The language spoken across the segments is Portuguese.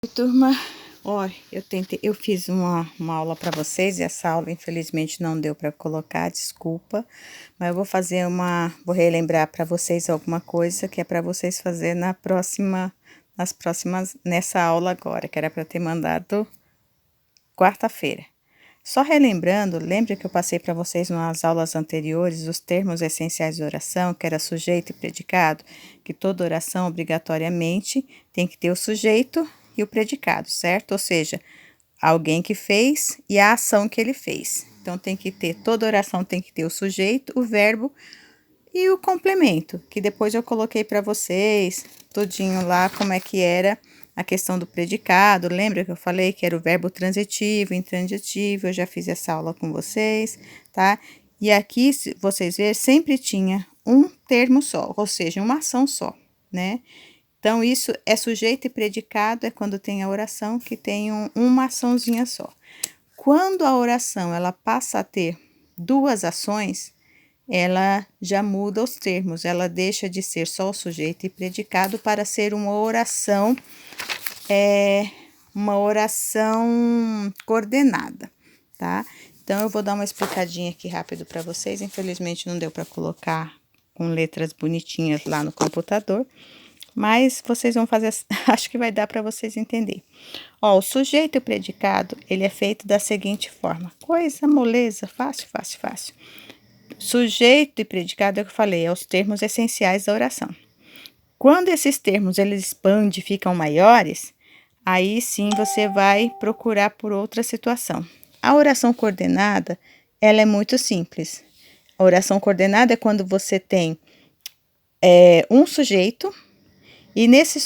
Oi, turma. Ó, eu fiz uma aula para vocês e essa aula infelizmente não deu para colocar, desculpa, mas eu vou relembrar para vocês alguma coisa que é para vocês fazer nessa aula agora, que era para ter mandado quarta-feira. Só relembrando, lembra que eu passei para vocês nas aulas anteriores os termos essenciais de oração, que era sujeito e predicado, que toda oração obrigatoriamente tem que ter o sujeito e o predicado, certo? Ou seja, alguém que fez e a ação que ele fez. Então toda oração tem que ter o sujeito, o verbo e o complemento, que depois eu coloquei para vocês tudinho lá como é que era a questão do predicado. Lembra que eu falei que era o verbo transitivo, intransitivo? Eu já fiz essa aula com vocês, tá? E aqui, se vocês verem, sempre tinha um termo só, ou seja, uma ação só, né? Então, isso é sujeito e predicado, é quando tem a oração que tem uma açãozinha só. Quando a oração ela passa a ter duas ações, ela já muda os termos, ela deixa de ser só o sujeito e predicado para ser uma oração coordenada, tá? Então, eu vou dar uma explicadinha aqui rápido para vocês. Infelizmente, não deu para colocar com letras bonitinhas lá no computador, mas vocês vão fazer, acho que vai dar para vocês entenderem. Ó, o sujeito e o predicado, ele é feito da seguinte forma: coisa moleza, fácil, fácil, fácil. Sujeito e predicado, é o que eu falei, é os termos essenciais da oração. Quando esses termos eles expandem e ficam maiores, aí sim você vai procurar por outra situação. A oração coordenada, ela é muito simples. A oração coordenada é quando você tem um sujeito e esse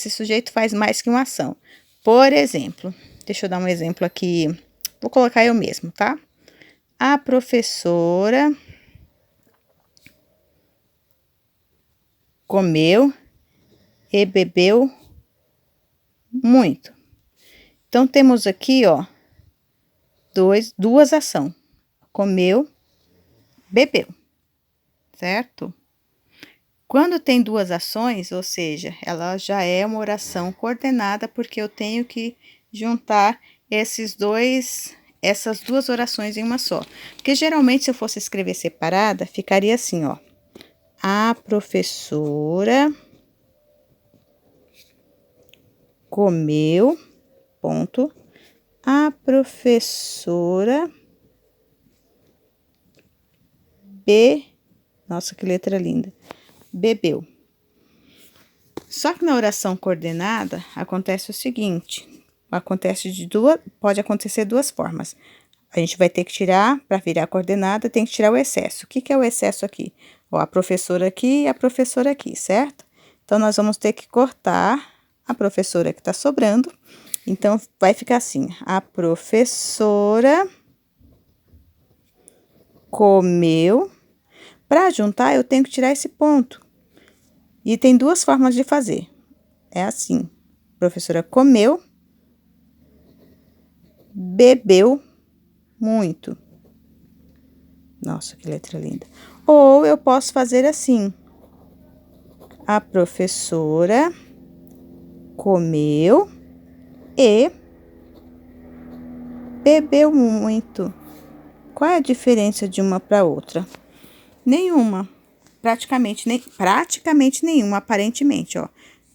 sujeito faz mais que uma ação. Por exemplo, deixa eu dar um exemplo aqui, vou colocar eu mesmo, tá? A professora comeu e bebeu muito. Então, temos aqui, ó, duas ações. Comeu, bebeu, certo? Quando tem duas ações, ou seja, ela já é uma oração coordenada, porque eu tenho que juntar essas duas orações em uma só. Porque geralmente, se eu fosse escrever separada, ficaria assim, ó. A professora comeu, ponto. A professora nossa, que letra linda, bebeu. Só que na oração coordenada acontece o seguinte, pode acontecer duas formas. A gente vai ter que tirar, para virar a coordenada, tem que tirar o excesso. O que que é o excesso aqui? Ó, a professora aqui e a professora aqui, certo? Então, nós vamos ter que cortar a professora que tá sobrando. Então, vai ficar assim: a professora comeu. Para juntar, eu tenho que tirar esse ponto. E tem duas formas de fazer. É assim: a professora comeu, bebeu muito. Nossa, que letra linda. Ou eu posso fazer assim: a professora comeu e bebeu muito. Qual é a diferença de uma para outra? Nenhuma. Praticamente nenhuma, aparentemente, ó.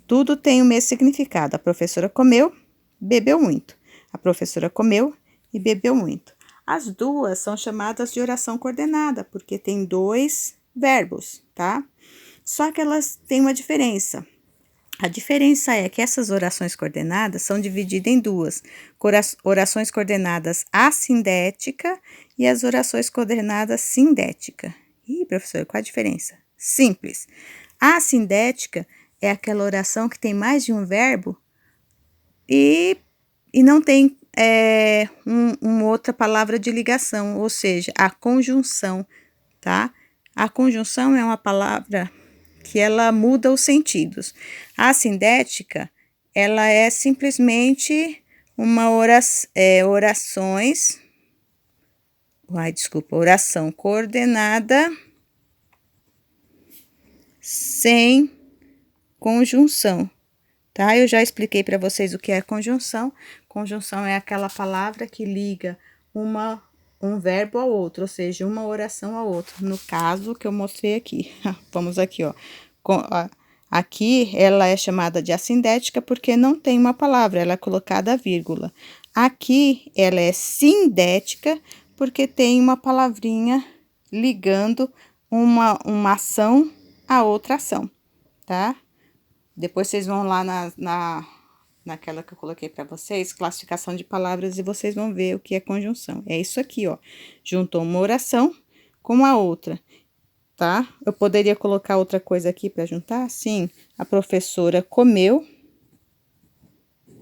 Tudo tem o mesmo significado. A professora comeu, bebeu muito. A professora comeu e bebeu muito. As duas são chamadas de oração coordenada, porque tem dois verbos, tá? Só que elas têm uma diferença. A diferença é que essas orações coordenadas são divididas em duas: orações coordenadas assindética e as orações coordenadas sindética. Ih, professor, qual a diferença? Simples. A assindética é aquela oração que tem mais de um verbo e não tem uma outra palavra de ligação, ou seja, a conjunção, tá? A conjunção é uma palavra que ela muda os sentidos. A sindética, ela é simplesmente oração coordenada sem conjunção. tá? Eu já expliquei para vocês o que é conjunção. Conjunção é aquela palavra que liga um verbo ao outro, ou seja, uma oração ao outro. No caso que eu mostrei aqui. Vamos aqui, ó. Aqui ela é chamada de assindética porque não tem uma palavra, ela é colocada a vírgula. Aqui ela é sindética porque tem uma palavrinha ligando uma ação a outra ação, tá? Depois vocês vão lá naquela que eu coloquei para vocês, classificação de palavras, e vocês vão ver o que é conjunção. É isso aqui, ó. Juntou uma oração com a outra, tá? Eu poderia colocar outra coisa aqui para juntar? Sim. A professora comeu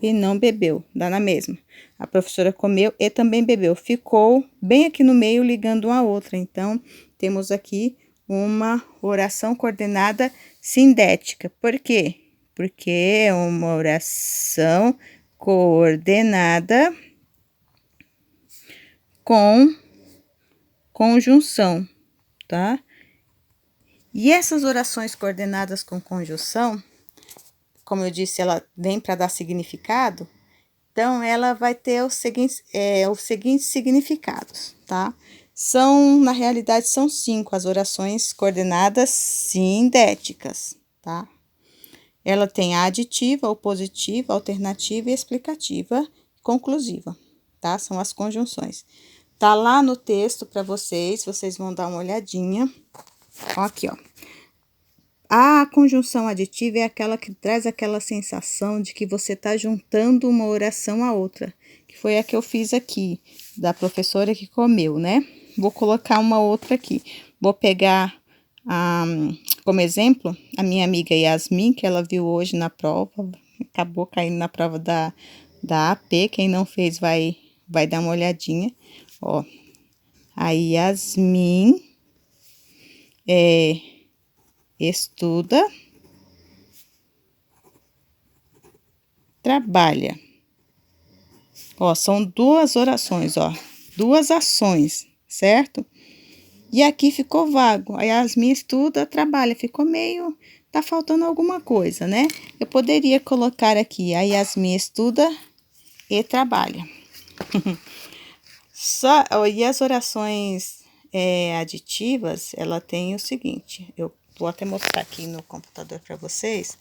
e não bebeu, dá na mesma. A professora comeu e também bebeu. Ficou bem aqui no meio, ligando uma a outra. Então, temos aqui uma oração coordenada sindética. Por quê? Porque é uma oração coordenada com conjunção, tá? E essas orações coordenadas com conjunção, como eu disse, ela vem para dar significado, então ela vai ter os seguintes significados, tá? Na realidade, são 5 as orações coordenadas sindéticas, tá? Ela tem a aditiva, opositiva, alternativa e explicativa, conclusiva, tá? São as conjunções. Tá lá no texto para vocês vão dar uma olhadinha. Ó, aqui, ó. A conjunção aditiva é aquela que traz aquela sensação de que você tá juntando uma oração a outra, que foi a que eu fiz aqui, da professora que comeu, né? Vou colocar uma outra aqui. Vou pegar, como exemplo, a minha amiga Yasmin, que ela viu hoje na prova, acabou caindo na prova da AP. Quem não fez vai dar uma olhadinha. Ó, a Yasmin estuda, trabalha. Ó, são 2 orações, ó, 2 ações, certo? E aqui ficou vago. A Yasmin estuda, trabalha, ficou meio, tá faltando alguma coisa, né? Eu poderia colocar aqui, a Yasmin estuda e trabalha. E as orações aditivas, ela tem o seguinte, eu vou até mostrar aqui no computador para vocês,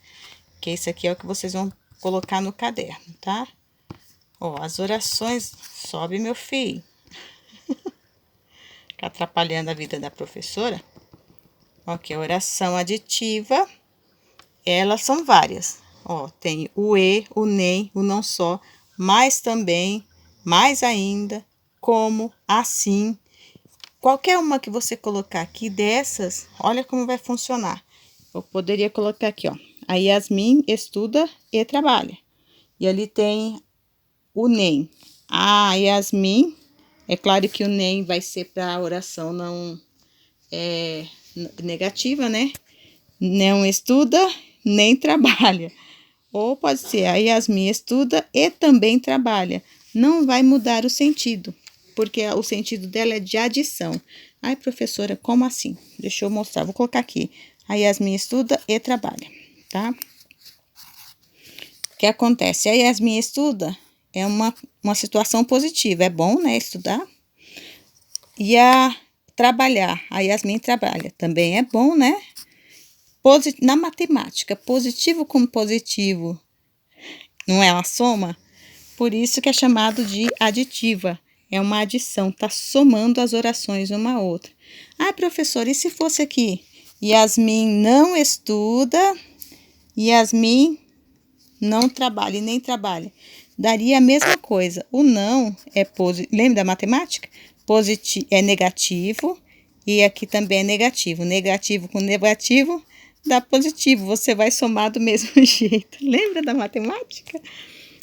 que esse aqui é o que vocês vão colocar no caderno, tá? Ó, as orações, sobe meu filho, tá atrapalhando a vida da professora. Ok, oração aditiva, elas são várias. Ó, tem o e, o nem, o não só, mas também, mais ainda, como, assim. Qualquer uma que você colocar aqui dessas, olha como vai funcionar. Eu poderia colocar aqui, ó. A Yasmin estuda e trabalha. E ali tem o nem. A Yasmin, é claro que o nem vai ser para a oração não negativa, né? Não estuda nem trabalha. Ou pode ser a Yasmin estuda e também trabalha. Não vai mudar o sentido, porque o sentido dela é de adição. Ai, professora, como assim? Deixa eu mostrar, vou colocar aqui. A Yasmin estuda e trabalha, tá? O que acontece? A Yasmin estuda é uma situação positiva, é bom, né, estudar. E a trabalhar, a Yasmin trabalha, também é bom, né? Na matemática, positivo com positivo não é uma soma? Por isso que é chamado de aditiva. É uma adição, tá somando as orações uma a outra. Ah, professora, e se fosse aqui? Yasmin não estuda, Yasmin não trabalha e nem trabalha. Daria a mesma coisa. O não é positivo. Lembra da matemática? Positivo é negativo e aqui também é negativo. Negativo com negativo dá positivo. Você vai somar do mesmo jeito. Lembra da matemática?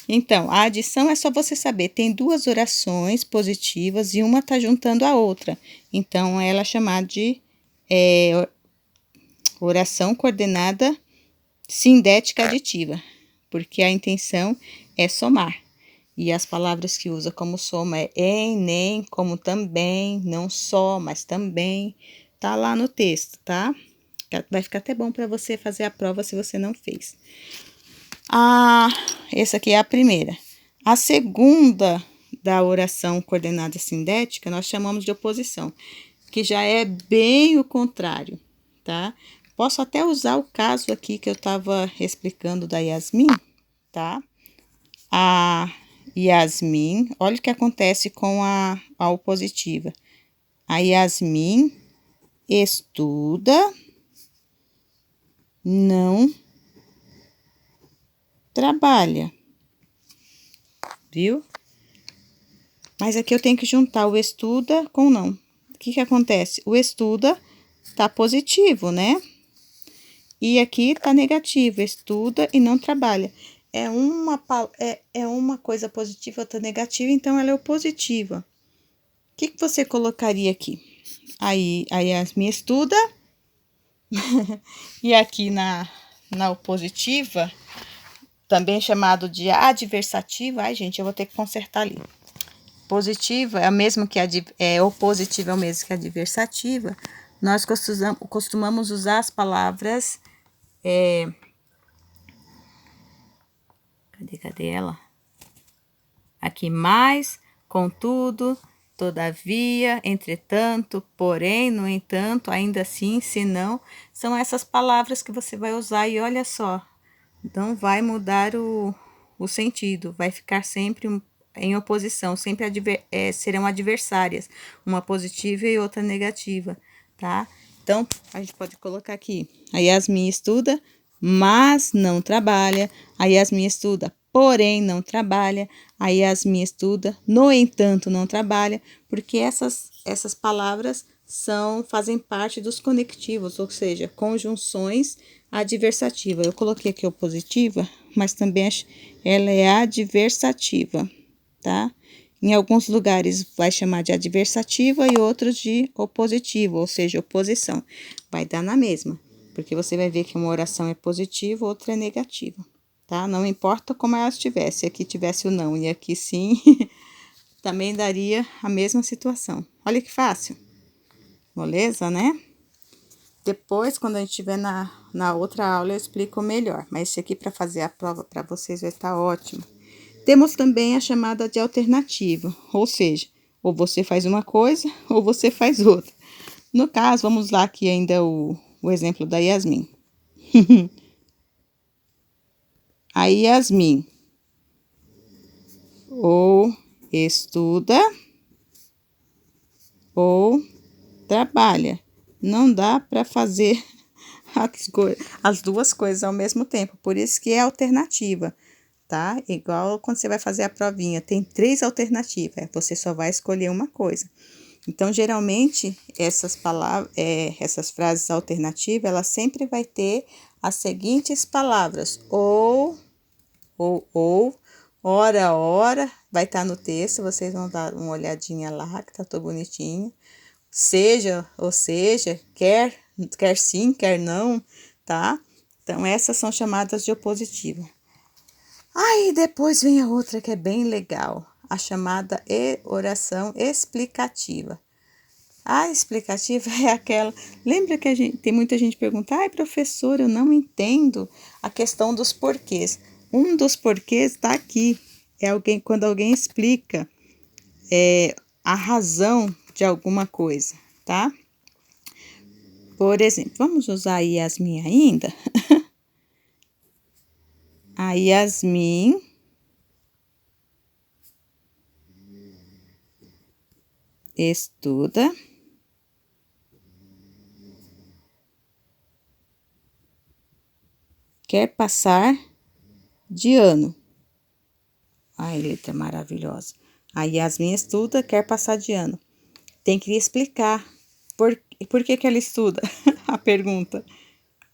Então, a adição é só você saber, tem 2 orações positivas e uma tá juntando a outra. Então, ela é chamada de oração coordenada sindética aditiva, porque a intenção é somar. E as palavras que usa como soma é em, nem, como também, não só, mas também. Tá lá no texto, tá? Vai ficar até bom para você fazer a prova se você não fez. Essa aqui é a primeira. A segunda da oração coordenada sindética, nós chamamos de oposição, que já é bem o contrário, tá? Posso até usar o caso aqui que eu estava explicando da Yasmin, tá? A Yasmin, olha o que acontece com a opositiva. A Yasmin estuda, não trabalha, viu? Mas aqui eu tenho que juntar o estuda com não. O que acontece? O estuda tá positivo, né? E aqui tá negativo, estuda e não trabalha. É uma coisa positiva, outra negativa, então ela é opositiva. O que você colocaria aqui? Aí a Yasmin estuda. E aqui na opositiva, também chamado de adversativa. Ai, gente, eu vou ter que consertar ali. Positiva é o mesmo que opositiva é o mesmo que adversativa. Nós costumamos usar as palavras. Cadê ela? Aqui, mais, contudo, todavia, entretanto, porém, no entanto, ainda assim, se não, são essas palavras que você vai usar e olha só, não vai mudar o sentido, vai ficar sempre em oposição, sempre serão adversárias, uma positiva e outra negativa, tá? Então, a gente pode colocar aqui, a Yasmin estuda, mas não trabalha, a Yasmin estuda, porém não trabalha, a Yasmin estuda, no entanto não trabalha, porque essas palavras fazem parte dos conectivos, ou seja, conjunções adversativas. Eu coloquei aqui opositiva, mas também ela é adversativa, tá? Em alguns lugares vai chamar de adversativa e outros de opositiva, ou seja, oposição. Vai dar na mesma, porque você vai ver que uma oração é positiva, outra é negativa, tá? Não importa como ela estivesse, aqui tivesse o não e aqui sim, também daria a mesma situação. Olha que fácil. Moleza, né? Depois, quando a gente estiver na outra aula, eu explico melhor. Mas esse aqui, para fazer a prova para vocês, vai estar ótimo. Temos também a chamada de alternativa, ou seja, ou você faz uma coisa ou você faz outra. No caso, vamos lá aqui ainda o exemplo da Yasmin. A Yasmin ou estuda ou trabalha. Não dá para fazer as duas coisas ao mesmo tempo, por isso que é alternativa, tá? Igual quando você vai fazer a provinha, tem 3 alternativas, você só vai escolher uma coisa. Então, geralmente, essas frases alternativas, ela sempre vai ter as seguintes palavras, ou, ora, vai estar no texto, vocês vão dar uma olhadinha lá, que tá tudo bonitinho. Seja, ou seja, quer sim, quer não, tá? Então, essas são chamadas de opositiva. Aí, depois vem a outra que é bem legal, a chamada oração explicativa. A explicativa é aquela. Lembra que tem muita gente pergunta, ai, professor, eu não entendo a questão dos porquês. Um dos porquês está aqui. Quando alguém explica a razão de alguma coisa, tá? Por exemplo, vamos usar a Yasmin ainda? A Yasmin estuda quer passar de ano. Ai, letra maravilhosa. A Yasmin estuda, quer passar de ano. Tem que explicar por que ela estuda. A pergunta.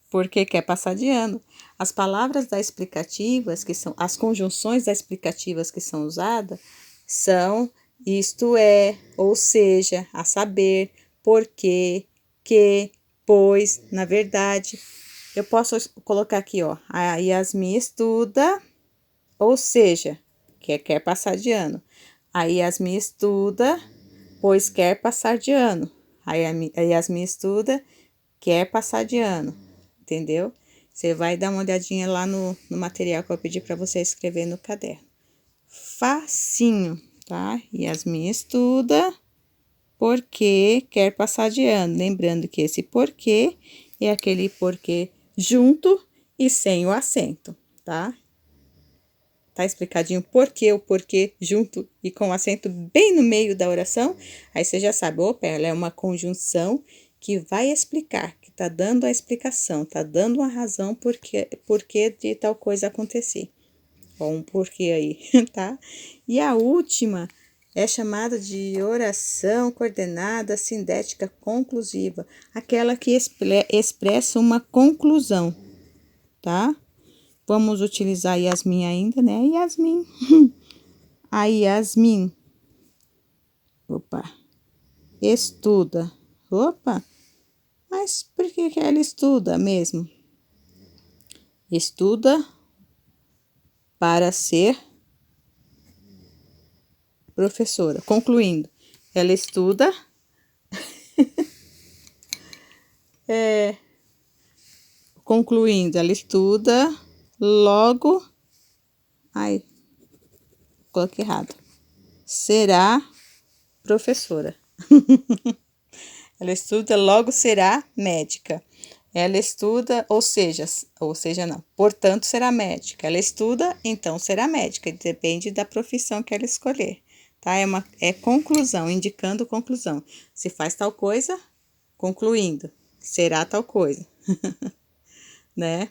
Por que quer passar de ano? As palavras da explicativas, que são as conjunções das explicativas que são usadas, são isto é, ou seja, a saber, porque, que, pois, na verdade. Eu posso colocar aqui, ó, a Yasmin estuda, ou seja, quer passar de ano. A Yasmin estuda, pois quer passar de ano. A Yasmin estuda, quer passar de ano, entendeu? Você vai dar uma olhadinha lá no material que eu pedi para você escrever no caderno. Facinho, tá? Yasmin estuda porque quer passar de ano. Lembrando que esse porquê é aquele porquê junto e sem o acento, tá? Tá explicadinho o porquê junto e com o acento bem no meio da oração. Aí você já sabe, opa, ela é uma conjunção que vai explicar, que tá dando a explicação, tá dando uma razão porque de tal coisa acontecer. Ó, um porquê aí, tá? E a última é chamada de oração coordenada sindética conclusiva, aquela que expressa uma conclusão, tá? Vamos utilizar Yasmin ainda, né? Yasmin. A Yasmin. Opa. Estuda. Opa. Mas por que ela estuda mesmo? Estuda para ser professora. Concluindo, ela estuda. Concluindo, ela estuda. Logo. Ai, coloquei errado. Será professora. Ela estuda, logo será médica. Ela estuda, ou seja não, portanto será médica. Ela estuda, então será médica. Depende da profissão que ela escolher, tá? É conclusão, indicando conclusão. Se faz tal coisa, concluindo, será tal coisa, né?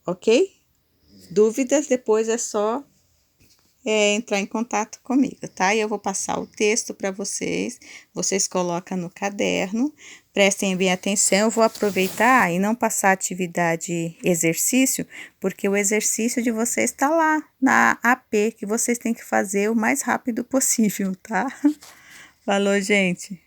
Ok? Dúvidas, depois é só entrar em contato comigo, tá? E eu vou passar o texto para vocês colocam no caderno, prestem bem atenção. Eu vou aproveitar e não passar atividade exercício, porque o exercício de vocês está lá na AP, que vocês têm que fazer o mais rápido possível, tá? Falou, gente!